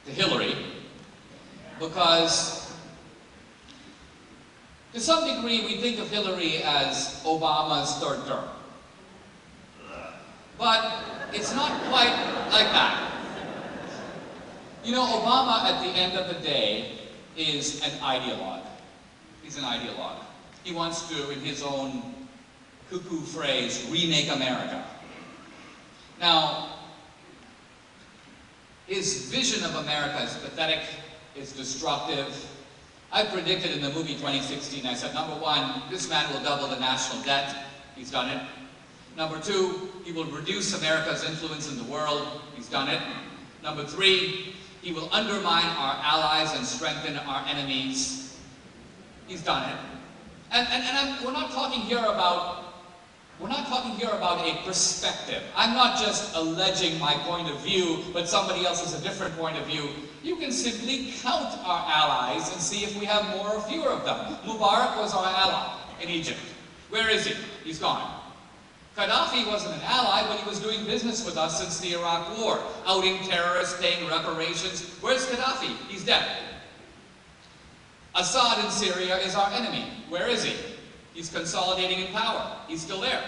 Hillary, because to some degree we think of Hillary as Obama's third term. But it's not quite like that. You know, Obama at the end of the day is an ideologue. He's an ideologue. He wants to, in his own cuckoo phrase, remake America. Now, his vision of America is pathetic, it's destructive. I predicted in the movie 2016, I said, number one, this man will double the national debt. He's done it. Number two, he will reduce America's influence in the world. He's done it. Number three, he will undermine our allies and strengthen our enemies. He's done it. We're not talking here about a perspective. I'm not just alleging my point of view, but somebody else has a different point of view. You can simply count our allies and see if we have more or fewer of them. Mubarak was our ally in Egypt. Where is he? He's gone. Gaddafi wasn't an ally, but he was doing business with us since the Iraq War, outing terrorists, paying reparations. Where's Gaddafi? He's dead. Assad in Syria is our enemy. Where is he? He's consolidating in power. He's still there.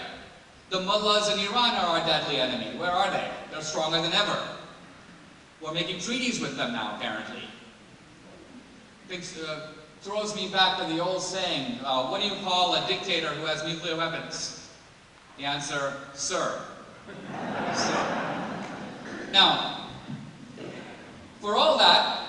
The mullahs in Iran are our deadly enemy. Where are they? They're stronger than ever. We're making treaties with them now, apparently. Throws me back to the old saying, what do you call a dictator who has nuclear weapons? The answer, sir. Sir. Now, for all that,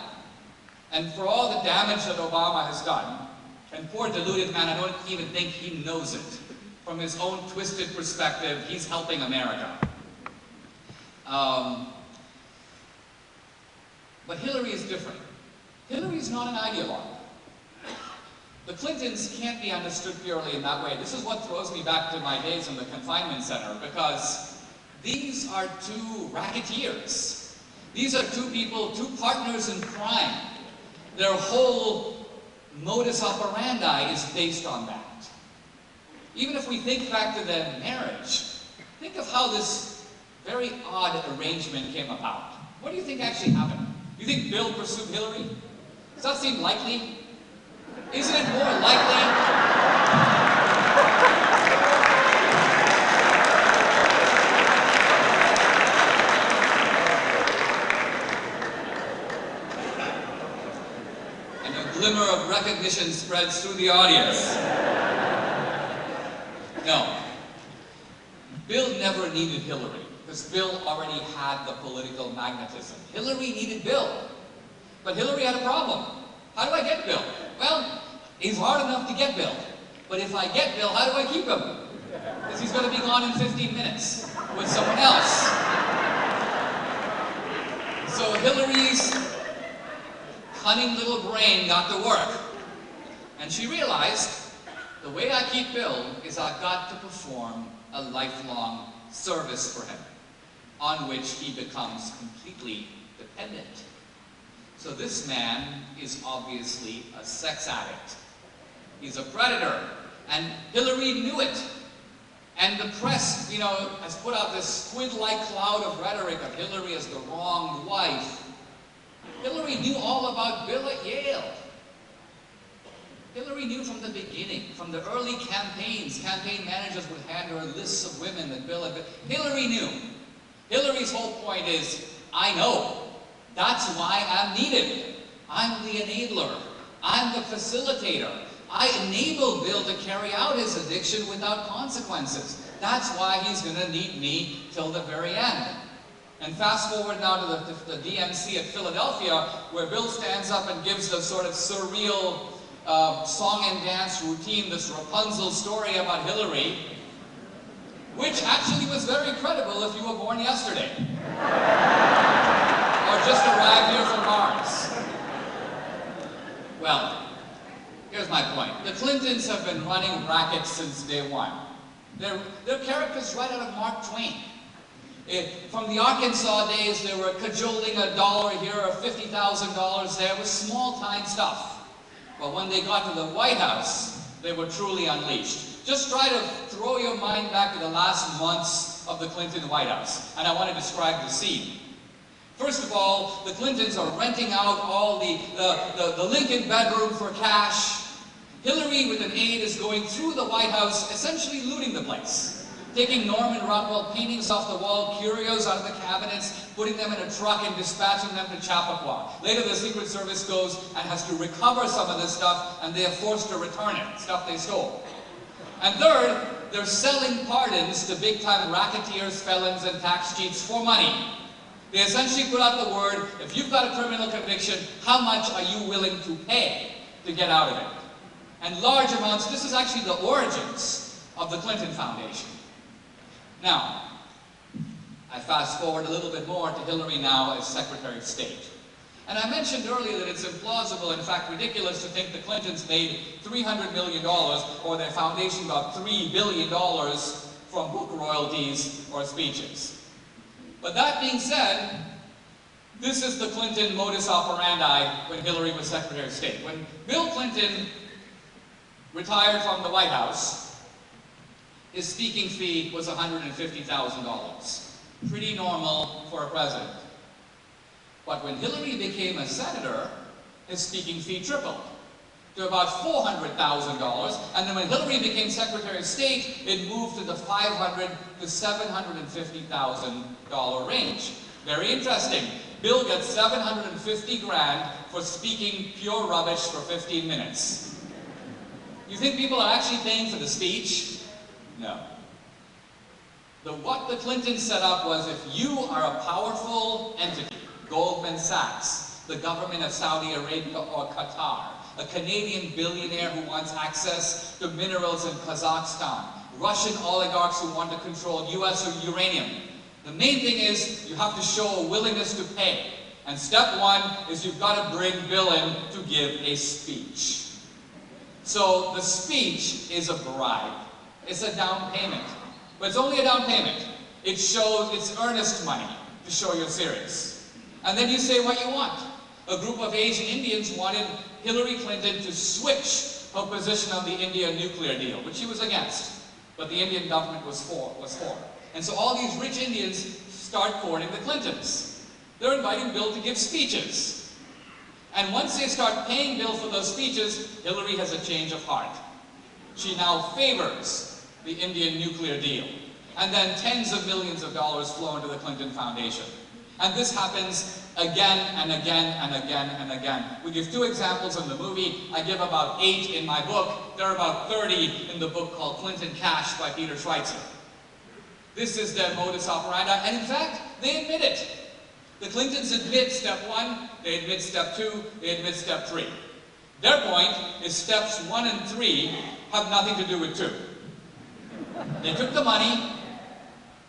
and for all the damage that Obama has done, and poor deluded man, I don't even think he knows it. From his own twisted perspective, he's helping America. But Hillary is different. Hillary is not an ideologue. The Clintons can't be understood purely in that way. This is what throws me back to my days in the confinement center, because these are two racketeers. These are two people, two partners in crime. Their whole modus operandi is based on that. Even if we think back to their marriage, think of how this very odd arrangement came about. What do you think actually happened? Do you think Bill pursued Hillary? Does that seem likely? Isn't it more likely? And a glimmer of recognition spreads through the audience. No. Bill never needed Hillary, because Bill already had the political magnetism. Hillary needed Bill, but Hillary had a problem. How do I get Bill? Well, he's hard enough to get Bill. But if I get Bill, how do I keep him? Because he's going to be gone in 15 minutes with someone else. So Hillary's cunning little brain got to work. And she realized, the way I keep Bill is I've got to perform a lifelong service for him, on which he becomes completely dependent. So this man is obviously a sex addict. He's a predator, and Hillary knew it. And the press, you know, has put out this squid-like cloud of rhetoric of Hillary as the wronged wife. Hillary knew all about Bill at Yale. Hillary knew from the beginning, from the early campaigns, campaign managers would hand her lists of women that Bill had been. Hillary knew. Hillary's whole point is, I know. That's why I'm needed. I'm the enabler. I'm the facilitator. I enable Bill to carry out his addiction without consequences. That's why he's going to need me till the very end. And fast forward now to the DNC at Philadelphia, where Bill stands up and gives the sort of surreal song and dance routine, this Rapunzel story about Hillary, which actually was very credible if you were born yesterday. Or just arrived here from Mars. Well, here's my point. The Clintons have been running rackets since day one. They're characters right out of Mark Twain. From the Arkansas days, they were cajoling $1 here or $50,000 there with small-time stuff. But when they got to the White House, they were truly unleashed. Just try to throw your mind back to the last months of the Clinton White House, and I want to describe the scene. First of all, the Clintons are renting out all the Lincoln bedroom for cash. Hillary, with an aide, is going through the White House, essentially looting the place. Taking Norman Rockwell paintings off the wall, curios out of the cabinets, putting them in a truck and dispatching them to Chappaqua. Later, the Secret Service goes and has to recover some of this stuff, and they are forced to return it, stuff they stole. And third, they're selling pardons to big-time racketeers, felons, and tax cheats for money. They essentially put out the word, if you've got a criminal conviction, how much are you willing to pay to get out of it? And large amounts. This is actually the origins of the Clinton Foundation. Now, I fast forward a little bit more to Hillary now as Secretary of State. And I mentioned earlier that it's implausible, in fact ridiculous, to think the Clintons made $300 million or their foundation got $3 billion from book royalties or speeches. But that being said, this is the Clinton modus operandi when Hillary was Secretary of State. When Bill Clinton retired from the White House, his speaking fee was $150,000. Pretty normal for a president. But when Hillary became a senator, his speaking fee tripled to about $400,000. And then when Hillary became Secretary of State, it moved to the $500,000 to $750,000 range. Very interesting. Bill gets $750,000 for speaking pure rubbish for 15 minutes. You think people are actually paying for the speech? No. What the Clintons set up was, if you are a powerful entity, Goldman Sachs, the government of Saudi Arabia or Qatar, a Canadian billionaire who wants access to minerals in Kazakhstan, Russian oligarchs who want to control US uranium. The main thing is you have to show a willingness to pay. And step one is you've got to bring Bill in to give a speech. So the speech is a bribe. It's a down payment. But it's only a down payment. It shows it's earnest money to show you're serious. And then you say what you want. A group of Asian Indians wanted Hillary Clinton to switch her position on the India nuclear deal, which she was against. But the Indian government was for. And so all these rich Indians start courting the Clintons. They're inviting Bill to give speeches. And once they start paying Bill for those speeches, Hillary has a change of heart. She now favors the Indian nuclear deal. And then tens of millions of dollars flow into the Clinton Foundation. And this happens again and again and again and again. We give 2 examples in the movie. I give about 8 in my book. There are about 30 in the book called Clinton Cash by Peter Schweitzer. This is their modus operandi, and in fact, they admit it. The Clintons admit step 1, they admit step 2, they admit step 3. Their point is steps 1 and 3 have nothing to do with 2. They took the money,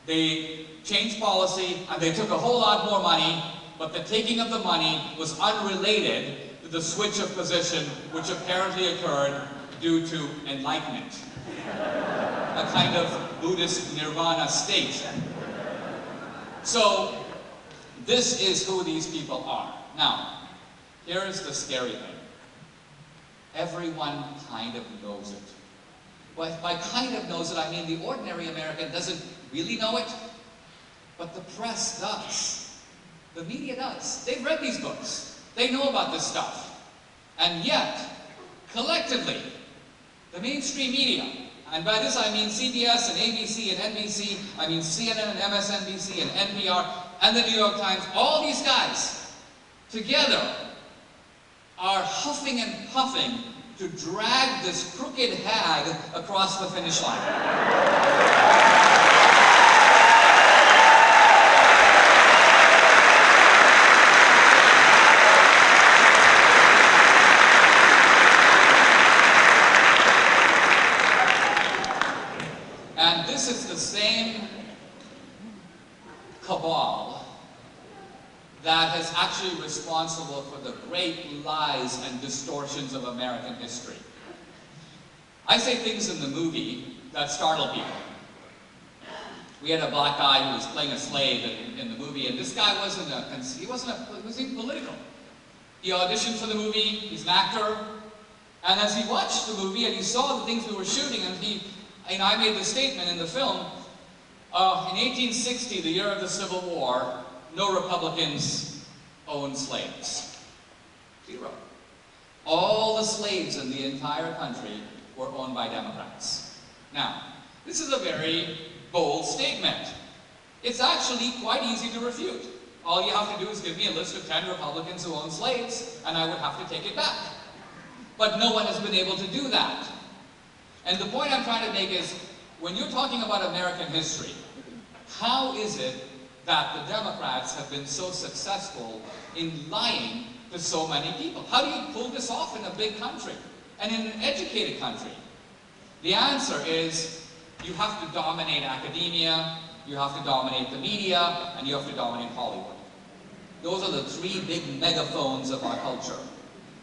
they changed policy, and they took a whole lot more money, but the taking of the money was unrelated to the switch of position which apparently occurred due to enlightenment. A kind of Buddhist nirvana state. So, this is who these people are. Now, here is the scary thing. Everyone kind of knows it. By kind of knows it, I mean the ordinary American doesn't really know it, but the press does. The media does. They've read these books. They know about this stuff. And yet, collectively, the mainstream media, and by this I mean CBS and ABC and NBC, I mean CNN and MSNBC and NPR and the New York Times, all these guys together are huffing and puffing to drag this crooked hag across the finish line. And this is the same cabal that is actually responsible for the great lies and distortions of American history. I say things in the movie that startle people. We had a black guy who was playing a slave in the movie, and this guy wasn't political. He auditioned for the movie, he's an actor, and as he watched the movie and he saw the things we were shooting, and I made the statement in the film, in 1860, the year of the Civil War, no Republicans owned slaves. 0. All the slaves in the entire country were owned by Democrats. Now, this is a very bold statement. It's actually quite easy to refute. All you have to do is give me a list of 10 Republicans who own slaves, and I would have to take it back. But no one has been able to do that. And the point I'm trying to make is, when you're talking about American history, how is it that the Democrats have been so successful in lying to so many people? How do you pull this off in a big country and in an educated country? The answer is, you have to dominate academia, you have to dominate the media, and you have to dominate Hollywood. Those are the 3 big megaphones of our culture.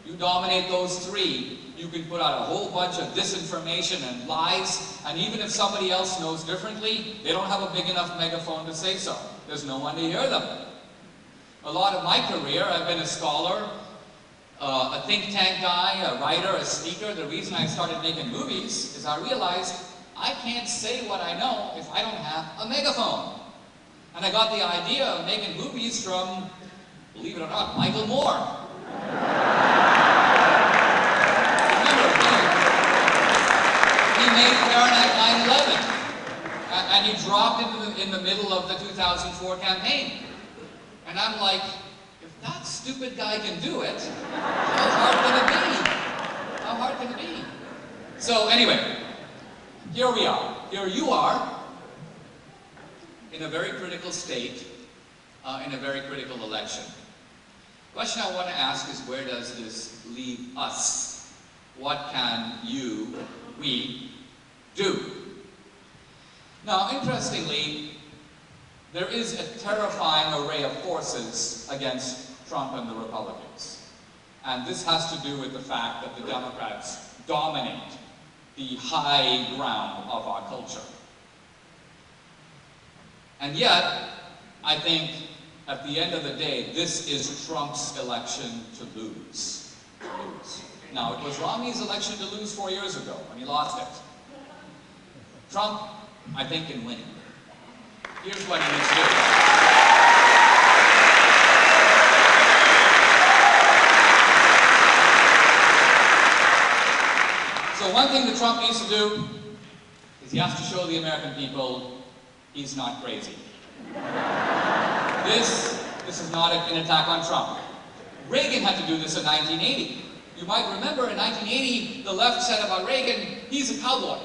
You dominate those 3, you can put out a whole bunch of disinformation and lies, and even if somebody else knows differently, they don't have a big enough megaphone to say so. There's no one to hear them. A lot of my career, I've been a scholar, a think tank guy, a writer, a speaker. The reason I started making movies is I realized I can't say what I know if I don't have a megaphone. And I got the idea of making movies from, believe it or not, Michael Moore. Remember, he made Fahrenheit 9/11, and he dropped it in the middle of the 2004 campaign. And I'm like, if that stupid guy can do it, how hard can it be? How hard can it be? So anyway, here we are. Here you are, in a very critical state, in a very critical election. The question I want to ask is, where does this leave us? What can we do? Now, interestingly, there is a terrifying array of forces against Trump and the Republicans. And this has to do with the fact that the Democrats dominate the high ground of our culture. And yet, I think, at the end of the day, this is Trump's election to lose. Now, it was Romney's election to lose 4 years ago when he lost it. Trump, I think, can win. Here's what he needs to do. So one thing that Trump needs to do is he has to show the American people he's not crazy. This is not an attack on Trump. Reagan had to do this in 1980. You might remember in 1980, the left said about Reagan, he's a cowboy.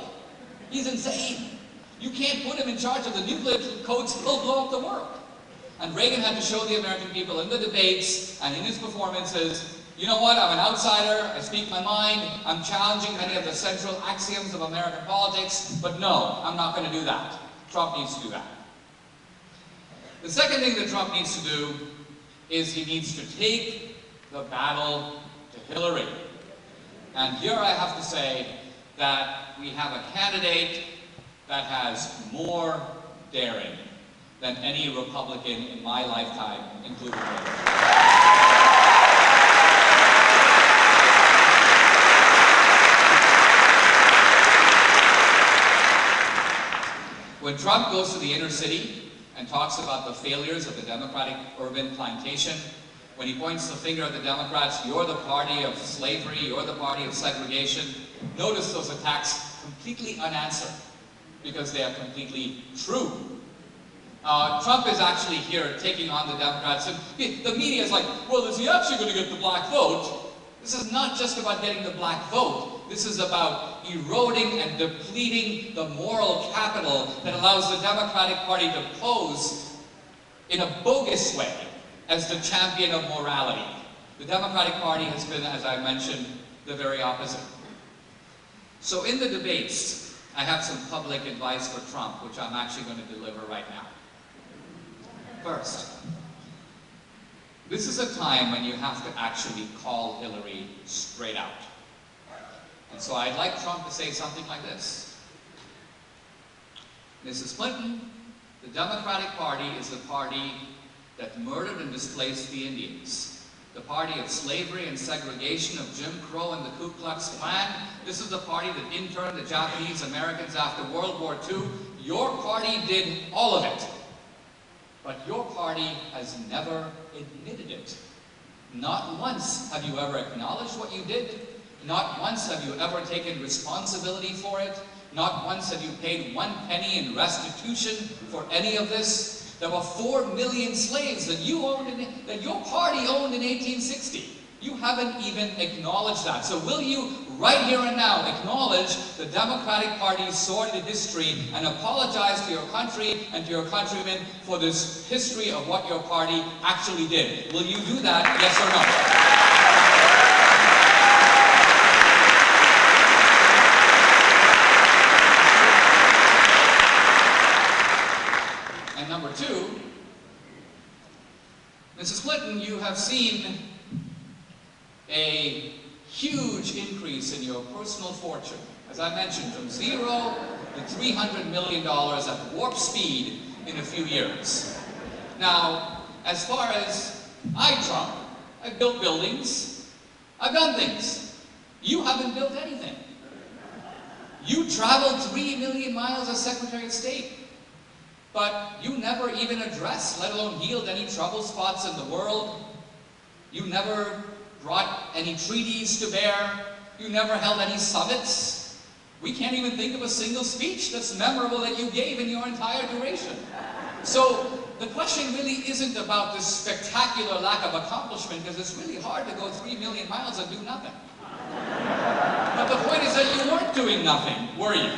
He's insane. You can't put him in charge of the nuclear codes, he'll blow up the world. And Reagan had to show the American people in the debates and in his performances, you know what, I'm an outsider, I speak my mind, I'm challenging many of the central axioms of American politics, but no, I'm not going to do that. Trump needs to do that. The second thing that Trump needs to do is he needs to take the battle to Hillary. And here I have to say that we have a candidate that has more daring than any Republican in my lifetime, including me. When Trump goes to the inner city and talks about the failures of the Democratic urban plantation, when he points the finger at the Democrats, you're the party of slavery, you're the party of segregation, notice those attacks completely unanswered, because they are completely true. Trump is actually here taking on the Democrats, and the media is like, well, is he actually going to get the black vote? This is not just about getting the black vote. This is about eroding and depleting the moral capital that allows the Democratic Party to pose in a bogus way as the champion of morality. The Democratic Party has been, as I mentioned, the very opposite. So in the debates, I have some public advice for Trump, which I'm actually going to deliver right now. First, this is a time when you have to actually call Hillary straight out. And so I'd like Trump to say something like this. Mrs. Clinton, the Democratic Party is the party that murdered and displaced the Indians. The party of slavery and segregation, of Jim Crow and the Ku Klux Klan. This is the party that interned the Japanese Americans after World War II. Your party did all of it. But your party has never admitted it. Not once have you ever acknowledged what you did. Not once have you ever taken responsibility for it. Not once have you paid 1 penny in restitution for any of this. There were 4 million slaves that you owned, that your party owned in 1860. You haven't even acknowledged that. So will you, right here and now, acknowledge the Democratic Party's sordid history and apologize to your country and to your countrymen for this history of what your party actually did? Will you do that, yes or no? And number 2, Mrs. Clinton, you have seen a huge increase in your personal fortune. As I mentioned, from 0 to $300 million at warp speed in a few years. Now, as far as I travel, I've built buildings, I've done things. You haven't built anything. You traveled 3 million miles as Secretary of State, but you never even addressed, let alone healed any trouble spots in the world. You never brought any treaties to bear. You never held any summits. We can't even think of a single speech that's memorable that you gave in your entire duration. So the question really isn't about this spectacular lack of accomplishment, because it's really hard to go 3 million miles and do nothing. But the point is that you weren't doing nothing, were you?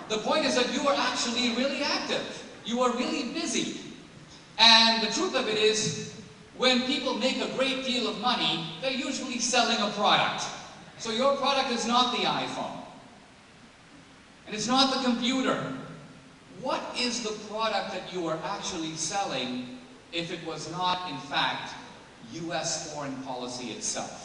The point is that you were actually really active. You were really busy. And the truth of it is, when people make a great deal of money, they're usually selling a product. So your product is not the iPhone. And it's not the computer. What is the product that you are actually selling if it was not, in fact, U.S. foreign policy itself?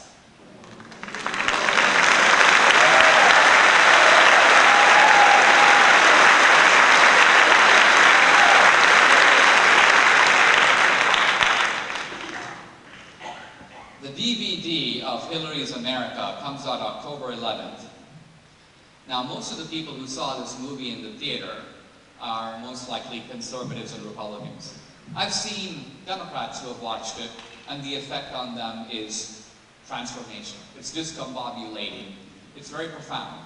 DVD of Hillary's America comes out October 11th. Now, most of the people who saw this movie in the theater are most likely conservatives and Republicans. I've seen Democrats who have watched it, and the effect on them is transformation. It's discombobulating. It's very profound.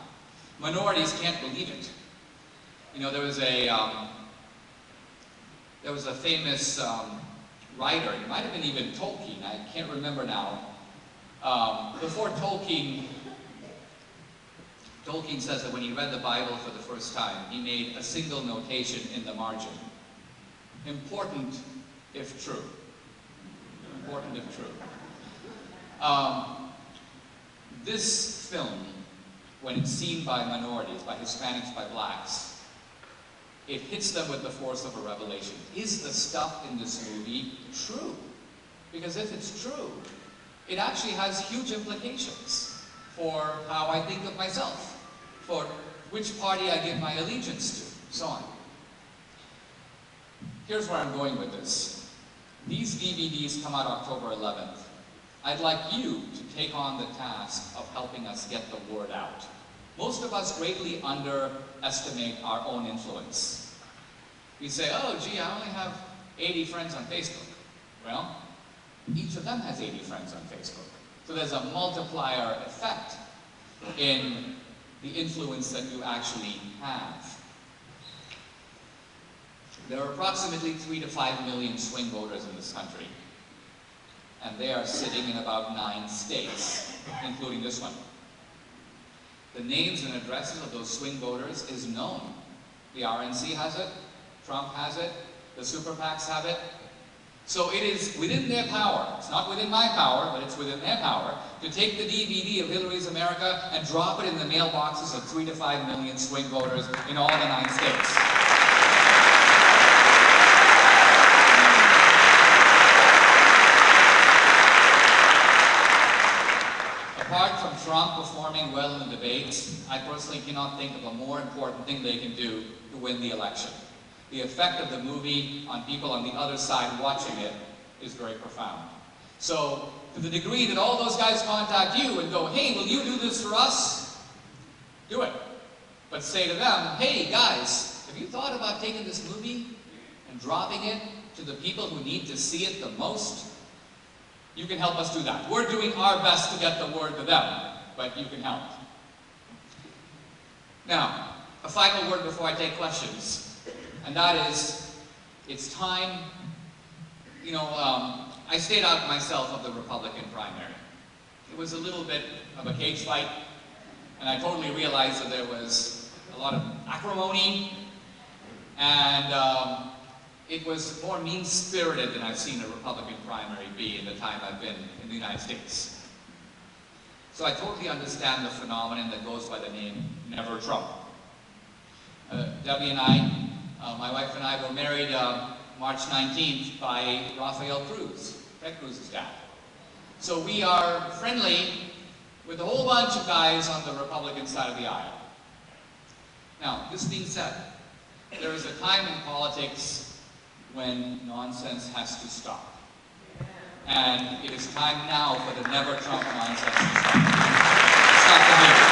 Minorities can't believe it. You know, there was a famous writer, it might have been even Tolkien, I can't remember now. Before Tolkien says that when he read the Bible for the first time, he made a single notation in the margin. Important if true. Important if true. This film, when it's seen by minorities, by Hispanics, by blacks, it hits them with the force of a revelation. Is the stuff in this movie true? Because if it's true, it actually has huge implications for how I think of myself, for which party I give my allegiance to, so on. Here's where I'm going with this. These DVDs come out October 11th. I'd like you to take on the task of helping us get the word out. Most of us greatly underestimate our own influence. We say, oh, gee, I only have 80 friends on Facebook. Well, each of them has 80 friends on Facebook. So there's a multiplier effect in the influence that you actually have. There are approximately 3 to 5 million swing voters in this country. And they are sitting in about 9 states, including this one. The names and addresses of those swing voters is known. The RNC has it, Trump has it, the super PACs have it. So it is within their power, it's not within my power, but it's within their power, to take the DVD of Hillary's America and drop it in the mailboxes of 3 to 5 million swing voters in all the 9 states. Apart from Trump performing well in the debates, I personally cannot think of a more important thing they can do to win the election. The effect of the movie on people on the other side watching it is very profound. So, to the degree that all those guys contact you and go, hey, will you do this for us? Do it. But say to them, hey guys, have you thought about taking this movie and dropping it to the people who need to see it the most, you can help us do that. We're doing our best to get the word to them, but you can help. Now, a final word before I take questions, and that is, it's time, I stayed out myself of the Republican primary. It was a little bit of a cage fight, and I totally realized that there was a lot of acrimony, and it was more mean-spirited than I've seen a Republican primary be in the time I've been in the United States. So I totally understand the phenomenon that goes by the name Never Trump. Debbie and I, my wife and I, were married March 19th by Rafael Cruz, Ted Cruz's dad. So we are friendly with a whole bunch of guys on the Republican side of the aisle. Now, this being said, there is a time in politics when nonsense has to stop. And it is time now for the Never Trump nonsense to stop. Stop the meeting.